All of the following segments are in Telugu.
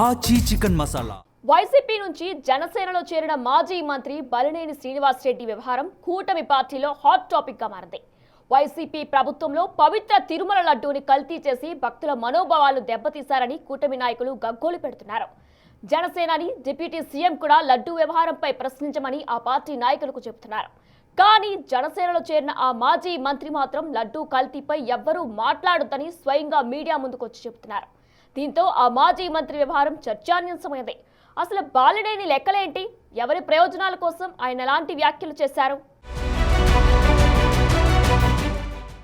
ఆచి చికెన్ మసాలా. వైసీపీ నుంచి జనసేనలో చేరిన మాజీ మంత్రి బలినేని శ్రీనివాస్ రెడ్డి వ్యవహారం కూటమి పార్టీలో హాట్ టాపిక్ గా మారింది. వైసీపీ ప్రభుత్వంలో పవిత్ర తిరుమల లడ్డూని కల్తీ చేసి భక్తుల మనోభావాలు దెబ్బతీశారని కూటమి నాయకులు గగ్గోలు పెడుతున్నారు. జనసేనాని డిప్యూటీ సీఎం కూడా లడ్డూ వ్యవహారంపై ప్రశ్నించమని ఆ పార్టీ నాయకులకు చెబుతున్నారు. కానీ జనసేనలో చేరిన ఆ మాజీ మంత్రి మాత్రం లడ్డూ కల్తీపై ఎవ్వరూ మాట్లాడొద్దని స్వయంగా మీడియా ముందుకొచ్చి చెబుతున్నారు. దీంతో ఆ మాజీ మంత్రి వ్యవహారం చర్చానీయాంశమైంది. అసలు బాలినేని లెక్కలేంటి? ఎవరి ప్రయోజనాల కోసం ఆయన ఎలాంటి వ్యాఖ్యలు చేశారు?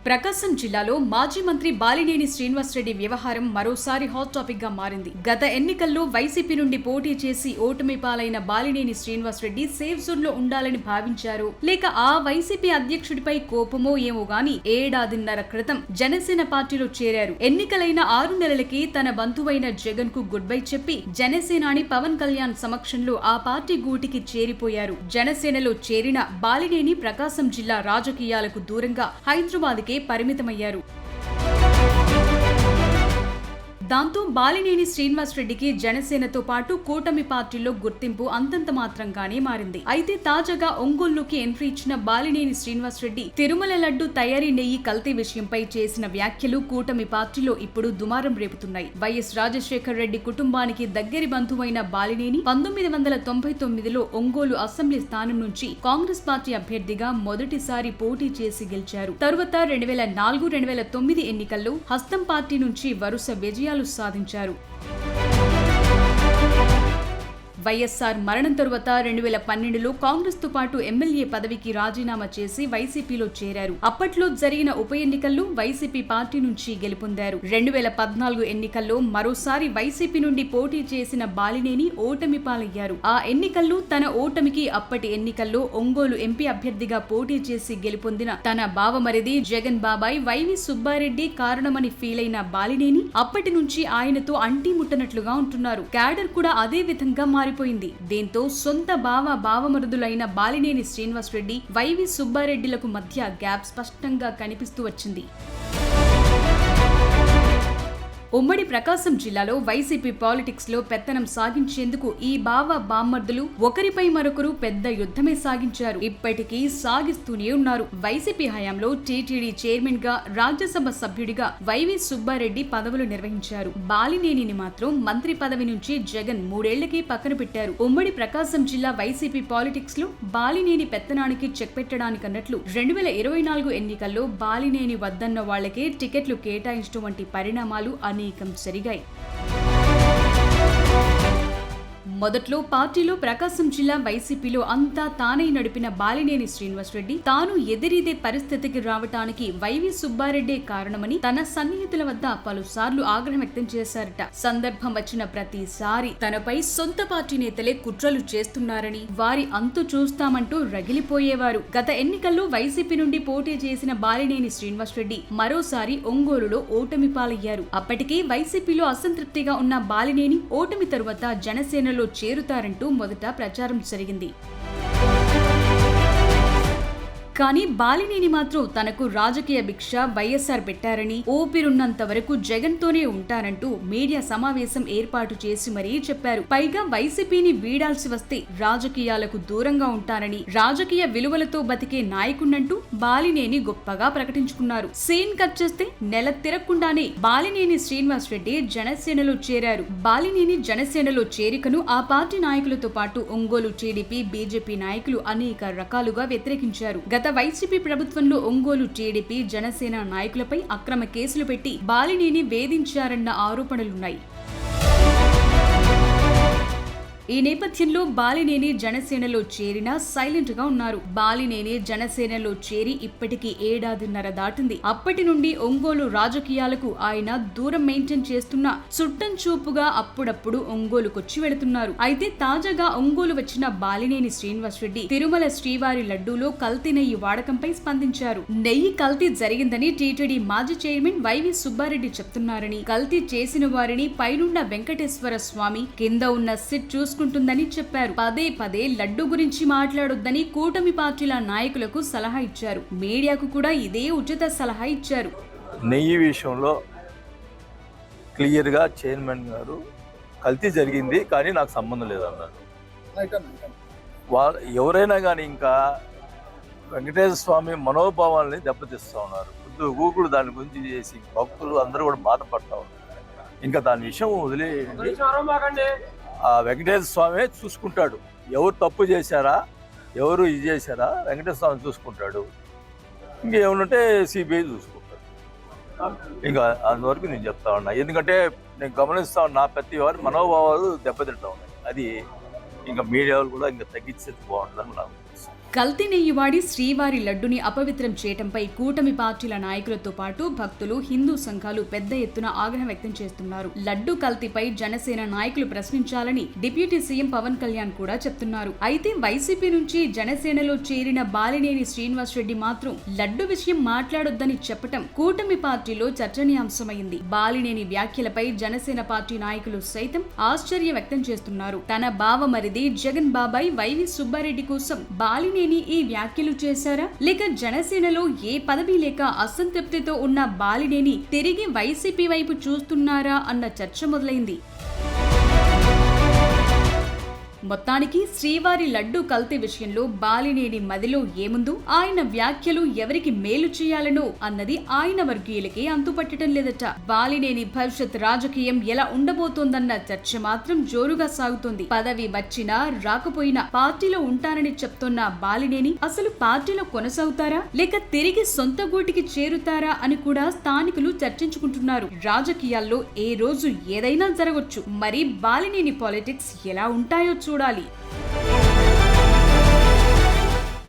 ప్రకాశం జిల్లాలో మాజీ మంత్రి బాలినేని శ్రీనివాస్ రెడ్డి వ్యవహారం మరోసారి హాట్ టాపిక్ గా మారింది. గత ఎన్నికల్లో వైసీపీ నుండి పోటీ చేసి ఓటమి పాలైన బాలినేని శ్రీనివాస్ రెడ్డి సేఫ్ జోన్ లో ఉండాలని భావించారు, లేక ఆ వైసీపీ అధ్యక్షుడిపై కోపమో ఏమో గాని ఏడాదిన్నర క్రితం జనసేన పార్టీలో చేరారు. ఎన్నికలైన 6 నెలలకి తన బంధువైన జగన్ కు గుడ్ బై చెప్పి జనసేనాని పవన్ కళ్యాణ్ సమక్షంలో ఆ పార్టీ గూటికి చేరిపోయారు. జనసేనలో చేరిన బాలినేని ప్రకాశం జిల్లా రాజకీయాలకు దూరంగా హైదరాబాద్ కే పరిమితమయ్యారు. దాంతో బాలినేని శ్రీనివాస్ రెడ్డికి జనసేనతో పాటు కూటమి పార్టీలో గుర్తింపు అంతంత మాత్రంగానే మారింది. అయితే తాజాగా ఒంగోలుకి ఎంట్రీ ఇచ్చిన బాలినేని శ్రీనివాస్ రెడ్డి తిరుమల లడ్డు తయారీ నెయ్యి కల్తీ విషయంపై చేసిన వ్యాఖ్యలు కూటమి పార్టీలో ఇప్పుడు దుమారం రేపుతున్నాయి. వైఎస్ రాజశేఖర్ రెడ్డి కుటుంబానికి దగ్గరి బంధువైన బాలినేని 1999లో ఒంగోలు అసెంబ్లీ స్థానం నుంచి కాంగ్రెస్ పార్టీ అభ్యర్థిగా మొదటిసారి పోటీ చేసి గెలిచారు. తరువాత 2004, 2009 ఎన్నికల్లో హస్తం పార్టీ నుంచి వరుస విజయాలు సాధించారు. వైఎస్ఆర్ మరణం తరువాత 2012లో కాంగ్రెస్ తో పాటు ఎమ్మెల్యే పదవికి రాజీనామా చేసి వైసీపీలో చేరారు. అప్పట్లో జరిగిన ఉప ఎన్నికల్లో వైసీపీ పార్టీ నుంచి గెలుపొందారు. 2014 ఎన్నికల్లో మరోసారి వైసీపీ నుండి పోటీ చేసిన బాలినేని ఓటమి పాలయ్యారు. ఆ ఎన్నికల్లో తన ఓటమికి అప్పటి ఎన్నికల్లో ఒంగోలు ఎంపీ అభ్యర్థిగా పోటీ చేసి గెలుపొందిన తన బావమరిది జగన్ బాబాయ్ వైవి సుబ్బారెడ్డి కారణమని ఫీల్ అయిన బాలినేని అప్పటి నుంచి ఆయనతో అంటీ ముట్టనట్లుగా ఉంటున్నారు. క్యాడర్ కూడా అదే విధంగా మారిపోయింది. దీంతో సొంత బావమరుదులైన బాలినేని శ్రీనివాస్ రెడ్డి, వైవి సుబ్బారెడ్డిలకు మధ్య గ్యాప్ స్పష్టంగా కనిపిస్తూ వచ్చింది. ఉమ్మడి ప్రకాశం జిల్లాలో వైసీపీ పాలిటిక్స్ లో పెత్తనం సాగించేందుకు ఈ బామ్మర్దులు ఒకరిపై మరొకరు పెద్ద యుద్ధమే సాగించారు. ఇప్పటికీ సాగిస్తూనే ఉన్నారు. వైసీపీ హయాంలో టీటీడీ చైర్మన్ గా, రాజ్యసభ సభ్యుడిగా వైవి సుబ్బారెడ్డి పదవులు నిర్వహించారు. బాలినేనిని మాత్రం మంత్రి పదవి నుంచి జగన్ 3 ఏళ్లకి పక్కన పెట్టారు. ఉమ్మడి ప్రకాశం జిల్లా వైసీపీ పాలిటిక్స్ లో బాలినేని పెత్తనానికి చెక్ పెట్టడానికన్నట్లు 2024 ఎన్నికల్లో బాలినేని వద్దన్న వాళ్లకే టికెట్లు కేటాయించడం వంటి పరిణామాలు అనేకం జరిగాయి. మొదట్లో పార్టీలో ప్రకాశం జిల్లా వైసీపీలో అంతా తానే నడిపిన బాలినేని శ్రీనివాస్ రెడ్డి తాను ఎదిరిదే పరిస్థితికి రావటానికి వైవి సుబ్బారెడ్డే కారణమని తన సన్నిహితుల వద్ద పలుసార్లు ఆగ్రహం వ్యక్తం చేశారట. సందర్భం వచ్చిన ప్రతిసారి తనపై సొంత పార్టీ నేతలే కుట్రలు చేస్తున్నారని, వారి అంతు చూస్తామంటూ రగిలిపోయేవారు. గత ఎన్నికల్లో వైసీపీ నుండి పోటీ చేసిన బాలినేని శ్రీనివాస్ రెడ్డి మరోసారి ఒంగోలులో ఓటమి పాలయ్యారు. అప్పటికే వైసీపీలో అసంతృప్తిగా ఉన్న బాలినేని ఓటమి తరువాత జనసేనలో చేరుతారంటూ మొదట ప్రచారం జరిగింది. కానీ బాలినేని మాత్రం తనకు రాజకీయ భిక్ష వైఎస్ఆర్ పెట్టారని, ఓపిరున్నంత వరకు జగన్ తోనే ఉంటారంటూ మీడియా సమావేశం ఏర్పాటు చేసి మరీ చెప్పారు. పైగా వైసీపీని వీడాల్సి వస్తే రాజకీయాలకు దూరంగా ఉంటారని, రాజకీయ విలువలతో బతికే నాయకుడంటూ బాలినేని గొప్పగా ప్రకటించుకున్నారు. సీన్ కట్ చేస్తే నెల తిరగకుండానే బాలినేని శ్రీనివాస్ రెడ్డి జనసేనలో చేరారు. బాలినేని జనసేనలో చేరికను ఆ పార్టీ నాయకులతో పాటు ఒంగోలు టీడీపీ, బీజేపీ నాయకులు అనేక రకాలుగా వ్యతిరేకించారు. గత వైసీపీ ప్రభుత్వంలో ఒంగోలు టీడీపీ, జనసేన నాయకులపై అక్రమ కేసులు పెట్టి బాలినేని వేధించారన్న ఆరోపణలున్నాయి. ఈ నేపథ్యంలో బాలినేని జనసేనలో చేరినా సైలెంట్ గా ఉన్నారు. బాలినేని జనసేనలో చేరి ఇప్పటికీ ఏడాదిన్నర దాటింది. అప్పటి నుండి ఒంగోలు రాజకీయాలకు ఆయన దూరం మెయింటైన్ చేస్తున్న చుట్టం చూపుగా అప్పుడప్పుడు ఒంగోలుకొచ్చి వెళుతున్నారు. అయితే తాజాగా ఒంగోలు వచ్చిన బాలినేని శ్రీనివాస్ రెడ్డి తిరుమల శ్రీవారి లడ్డూలో కల్తీ నెయ్యి వాడకంపై స్పందించారు. నెయ్యి కల్తీ జరిగిందని టీటీడీ మాజీ చైర్మన్ వైవి సుబ్బారెడ్డి చెప్తున్నారని, కల్తీ చేసిన వారిని పైనున్న వెంకటేశ్వర స్వామి, కింద ఉన్న సిట్ చూసుకుంటుందని చెప్పారు. పదే పదే లడ్డు గురించి మాట్లాడొద్దని కూటమి పార్టీల నాయకులకు సలహా ఇచ్చారు. మీడియాకు కూడా ఇదే ఉచిత సలహా ఇచ్చారు. నెయ్యి విషయంలో క్లియర్గా చైర్మన్ గారు కల్తీ జరిగింది కానీ నాకు సంబంధం లేదన్నారు. ఎవరైనా కానీ ఇంకా వెంకటేశ్వర స్వామి మనోభావాల్ని దెబ్బతీస్తూ ఉన్నారు. గూగుల్ దాని గురించి చేసి భక్తులు అందరూ కూడా బాధపడతా ఉన్నారు. ఇంకా దాని విషయం వదిలేయండి. ఆ వెంకటేశ్వర స్వామి చూసుకుంటాడు. ఎవరు తప్పు చేశారా, ఎవరు ఇది చేశారా, వెంకటేశ్వర స్వామి చూసుకుంటాడు. ఇంకేమనుంటే సిబిఐ చూసుకుంటాడు. ఇంకా అందువరకు నేను చెప్తా ఉన్నా. ఎందుకంటే నేను గమనిస్తా ఉన్నా ప్రతి వారి మనోభావాలు దెబ్బతింటా ఉన్నాయి. అది ఇంకా మీడియాలు కూడా ఇంకా తగ్గించేది బాగుంటుందని నాకు తెలుసు. కల్తీ నెయ్యి వాడి శ్రీవారి లడ్డుని అపవిత్రం చేయటంపై కూటమి పార్టీల నాయకులతో పాటు భక్తులు, హిందూ సంఘాలు పెద్ద ఎత్తున ఆగ్రహం వ్యక్తం చేస్తున్నారు. లడ్డు కల్తీపై జనసేన నాయకులు ప్రశ్నించాలని డిప్యూటీ సీఎం పవన్ కళ్యాణ్ కూడా చెప్తున్నారు. అయితే వైసీపీ నుంచి జనసేనలో చేరిన బాలినేని శ్రీనివాస్ రెడ్డి మాత్రం లడ్డు విషయం మాట్లాడొద్దని చెప్పటం కూటమి పార్టీలో చర్చనీయాంశమైంది. బాలినేని వ్యాఖ్యలపై జనసేన పార్టీ నాయకులు సైతం ఆశ్చర్యం వ్యక్తం చేస్తున్నారు. తన బావమరిది జగన్ బాబాయ్ వైవి సుబ్బారెడ్డి కోసం బాలినేని ఈ వ్యాఖ్యలు చేశారా, లేక జనసేనలో ఏ పదవి లేక అసంతృప్తితో ఉన్న బాలినేని తిరిగి వైసీపీ వైపు చూస్తున్నారా అన్న చర్చ మొదలైంది. మొత్తానికి శ్రీవారి లడ్డు కల్తీ విషయంలో బాలినేని మదిలో ఏముందో, ఆయన వ్యాఖ్యలు ఎవరికి మేలు చేయాలనో అన్నది ఆయన వర్గీయులకే అంతుపట్టడం లేదట. బాలినేని భవిష్యత్ రాజకీయం ఎలా ఉండబోతోందన్న చర్చ మాత్రం జోరుగా సాగుతోంది. పదవి వచ్చినా రాకపోయినా పార్టీలో ఉంటానని చెప్తున్న బాలినేని అసలు పార్టీలో కొనసాగుతారా, లేక తిరిగి సొంత గూటికి చేరుతారా అని కూడా స్థానికులు చర్చించుకుంటున్నారు. రాజకీయాల్లో ఏ రోజు ఏదైనా జరగొచ్చు. మరి బాలినేని పాలిటిక్స్ ఎలా ఉంటాయో చూడాలి.